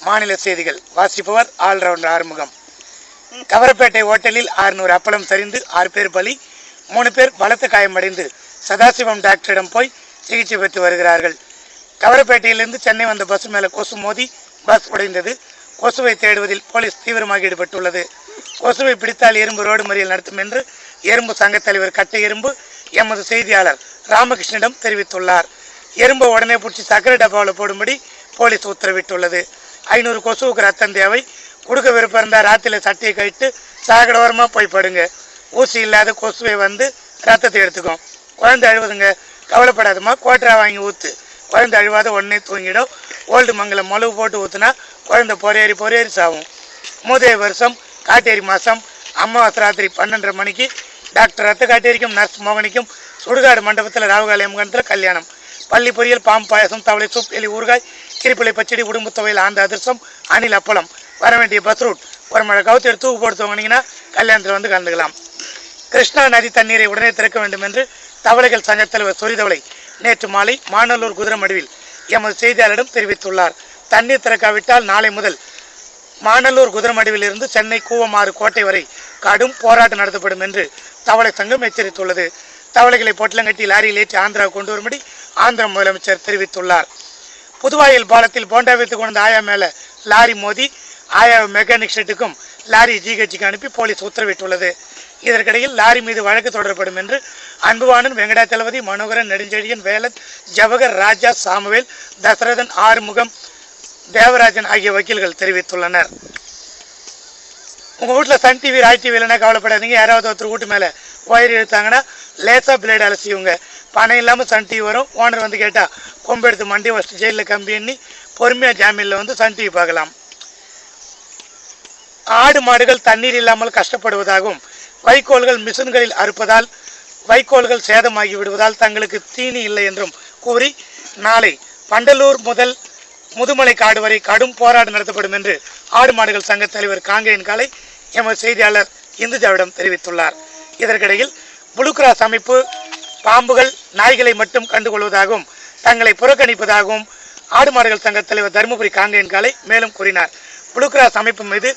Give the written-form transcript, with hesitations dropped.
மாநில செய்திகள் வாசிப்பவர் ஆல்ரவுண்டர் ஆறுமுகம். கவரப்பேட்டை ஓட்டலில் 600 அப்பளம் சரிந்து 6 பேர் பலி, 3 பேர் பலத்த காயமடைந்து சதாசிவம் டாக்டரிடம் போய் சிகிச்சை பெற்று வருகிறார்கள். கவரப்பேட்டையிலிருந்து சென்னை வந்த பஸ் மேலே கொசு மோதி பஸ் உடைந்தது. கொசுவை தேடுவதில் போலீஸ் தீவிரமாக ஈடுபட்டுள்ளது. கொசுவை பிடித்தால் எறும்பு ரோடு மறியல் நடத்தும் என்று எறும்பு சங்க தலைவர் கட்டை எறும்பு எமது செய்தியாளர் ராமகிருஷ்ணனிடம் தெரிவித்துள்ளார். எறும்பை உடனே பிடிச்சி சக்கரை டப்பாவில் போடும்படி போலீஸ் உத்தரவிட்டுள்ளது. 500 கொசுவுக்கு ரத்தம் தேவை. கொடுக்க விருப்பம் இருந்தால் ராத்திரியில் சட்டையை கழித்து சாகடோரமாக போய் படுங்க. ஊசி இல்லாத கொசுவை வந்து ரத்தத்தை எடுத்துக்கும். குழந்தை அழுவதுங்க, கவலைப்படாதமா, கோட்டரா வாங்கி ஊற்று. குழந்தை அழுவாத உடனே தூங்கிடும். ஓல்டு மங்கலம் மொளவு போட்டு ஊற்றுனா குழந்தை பொறையேறி சாவும். மூதே வருஷம் காட்டேரி மாதம் அமாவாசை ராத்திரி 12:30 மணிக்கு டாக்டர் ரத்த காட்டேரிக்கும் நர்ஸ் மோகனிக்கும் சுடுகாடு மண்டபத்தில் ராவுகாலயம் கணத்தில் கல்யாணம். பள்ளி பொரியல், பாம்பு பாயசம், தவளை சூப், எலி ஊறுகாய், கிரிப்பிள்ளை பச்சடி, உடும்பு துவையில், ஆந்த அதிர்சம், அணில் அப்பளம். வர வேண்டிய பஸ் ரூட் ஒரு மழை கவுத்து எடுத்து தூக்கு போட்டு தூங்கினீங்கன்னா கல்யாணத்தில் வந்து கலந்துக்கலாம். கிருஷ்ணா நதி தண்ணீரை உடனே திறக்க வேண்டும் என்று தவளைகள் சங்க தலைவர் சொரிதவளை நேற்று மாலை மாநல்லூர் குதிரமடுவில் எமது செய்தியாளரிடம் தெரிவித்துள்ளார். தண்ணீர் திறக்காவிட்டால் நாளை முதல் மாநல்லூர் குதிரமடுவில் இருந்து சென்னை கூவமாறு கோட்டை வரை கடும் போராட்டம் நடத்தப்படும் என்று தவளை சங்கம் எச்சரித்துள்ளது. தவளைகளை பொட்டலங்கட்டி லாரியில் ஏற்றி ஆந்திரா கொண்டு வரும்படி ஆந்திர முதலமைச்சர் தெரிவித்துள்ளார். புதுவாயில் பாலத்தில் போண்டா வைத்து கொண்ட ஆயா மேலே லாரி மோதி ஆயா மெக்கானிக் ஷெட்டுக்கும் லாரி ஜிஹெச்சுக்கு அனுப்பி போலீஸ் உத்தரவிட்டுள்ளது. இதற்கிடையில் லாரி மீது வழக்கு தொடரப்படும் என்று அன்புவாணன், வெங்கடாச்சலபதி, மனோகரன், நெடுஞ்செழியன், வேலன், ஜவஹர், ராஜா, சாமுவேல், தசரதன், ஆறுமுகம், தேவராஜன் ஆகிய வக்கீல்கள் தெரிவித்துள்ளனர். உங்கள் வீட்டில் சன் டிவி, ராஜ் டிவி இல்லைன்னா கவலைப்படாதீங்க. யாராவது ஒருத்தர் வீட்டு மேலே ஒயர் இழுத்தாங்கன்னா லேசாக பிளேடு அலசிவுங்க. பணம் இல்லாமல் சன் டிவி வரும். ஓனர் வந்து கேட்டால் கொம்பு எடுத்து மண்டி வச்சு ஜெயிலில் கம்பி எண்ணி பொறுமையாக ஜாமீனில் வந்து சன் டிவி பார்க்கலாம். ஆடு மாடுகள் தண்ணீர் இல்லாமல் கஷ்டப்படுவதாகவும் வைக்கோல்கள் மிஷின்களில் அறுப்பதால் வைக்கோல்கள் சேதமாகி விடுவதால் தங்களுக்கு தீனி இல்லை என்றும் கூறி நாளை பண்டலூர் முதல் முதுமலை காடு வரை கடும் போராட்டம் நடத்தப்படும் என்று ஆடு மாடுகள் சங்க தலைவர் காங்கேயன் காலை எமது செய்தியாளர் இந்துஜாவிடம் தெரிவித்துள்ளார். இதற்கிடையில் ப்ளூ கிராஸ் அமைப்பு பாம்புகள், நாய்களை மட்டும் கண்டுகொள்வதாகவும் தங்களை புறக்கணிப்பதாகவும் ஆடு மாடுகள் சங்க தலைவர் தருமபுரி காங்கேயன் காலை மேலும் கூறினார். ப்ளூ கிராஸ் அமைப்பு மீது